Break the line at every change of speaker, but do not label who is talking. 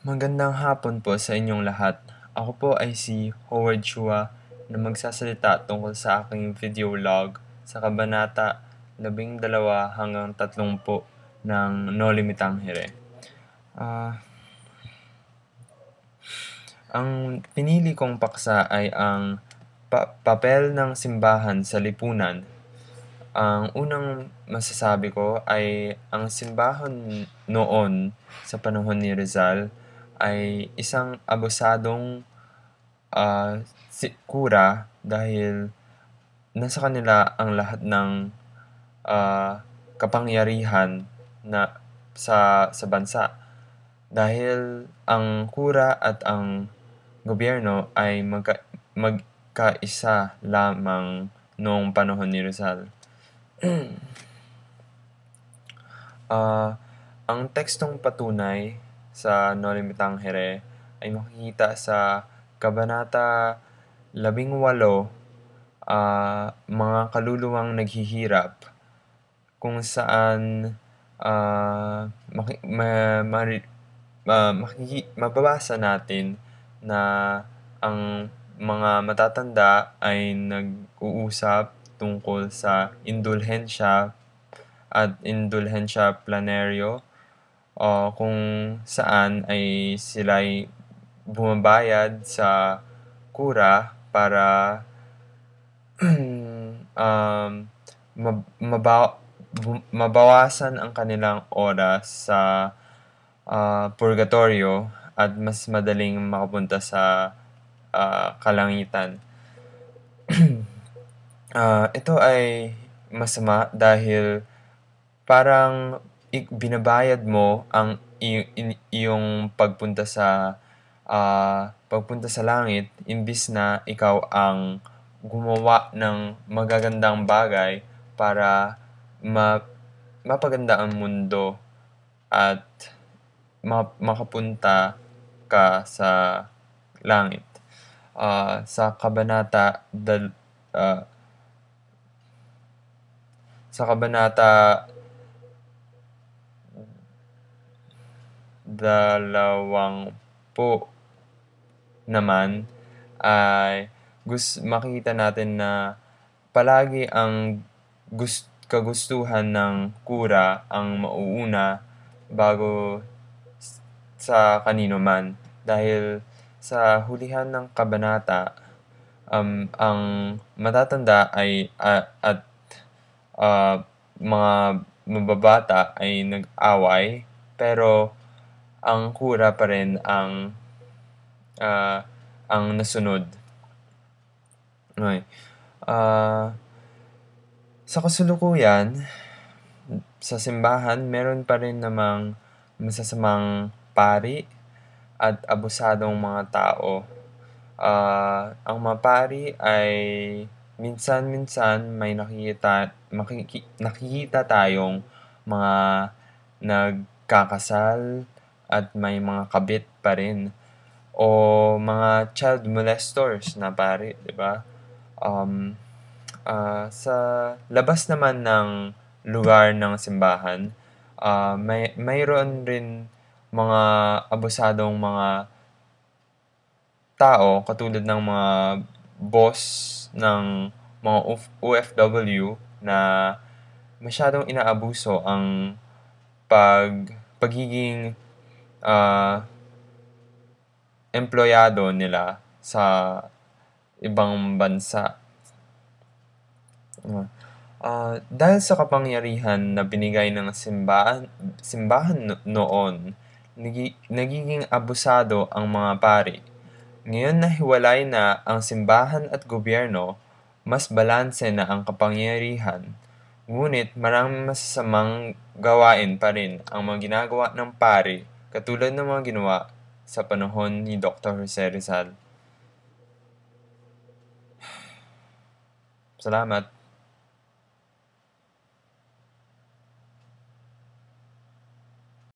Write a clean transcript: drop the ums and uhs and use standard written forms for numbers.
Magandang hapon po sa inyong lahat. Ako po ay si Howard Chua na magsasalita tungkol sa aking video log sa Kabanata 12 hanggang 30 ng No Limitang Here. Ang pinili kong paksa ay ang papel ng simbahan sa lipunan. Ang unang masasabi ko ay ang simbahan noon sa panahon ni Rizal ay isang abusadong kura dahil nasa kanila ang lahat ng kapangyarihan na sa bansa. Dahil ang kura at ang gobyerno ay magkaisa lamang noong panahon ni Rizal. Ang tekstong patunay sa No Limitang Here ay makikita sa Kabanata 18, mga kaluluwang naghihirap, kung saan mababasa natin na ang mga matatanda ay nag-uusap tungkol sa indulhensya at indulhensya plenario, kung saan ay sila'y bumabayad sa kura para mabawasan ang kanilang oras sa purgatorio at mas madaling makapunta sa kalangitan. Ito ay masama dahil parang binabayad mo ang iyong pagpunta sa langit imbis na ikaw ang gumawa ng magagandang bagay para mapaganda ang mundo at makapunta ka sa langit. Sa Kabanata 20, naman ay makikita natin na palagi ang kagustuhan ng kura ang mauuna bago sa kanino man. Dahil sa hulihan ng kabanata, ang matatanda ay at mga mababata ay nag-away, pero ang kura pa rin ang nasunod. Okay. Sa kasulukuyan, sa simbahan, meron pa rin namang masasamang pari at abusadong mga tao. Ang mga pari ay minsan-minsan may nakikita tayong mga nagkakasal at may mga kabit pa rin, o mga child molesters na pari, di ba? Sa labas naman ng lugar ng simbahan, mayroon rin mga abusadong mga tao katulad ng mga boss ng mga OFW na masyadong inaabuso ang pagiging empleyado nila sa ibang bansa. Dahil sa kapangyarihan na binigay ng simbahan noon, nagiging abusado ang mga pari. Ngayon na hiwalay na ang simbahan at gobyerno, mas balanse na ang kapangyarihan. Ngunit maraming masasamang gawain pa rin ang mga ginagawa ng pari, katulad ng mga ginawa sa panahon ni Dr. Jose Rizal. Salamat.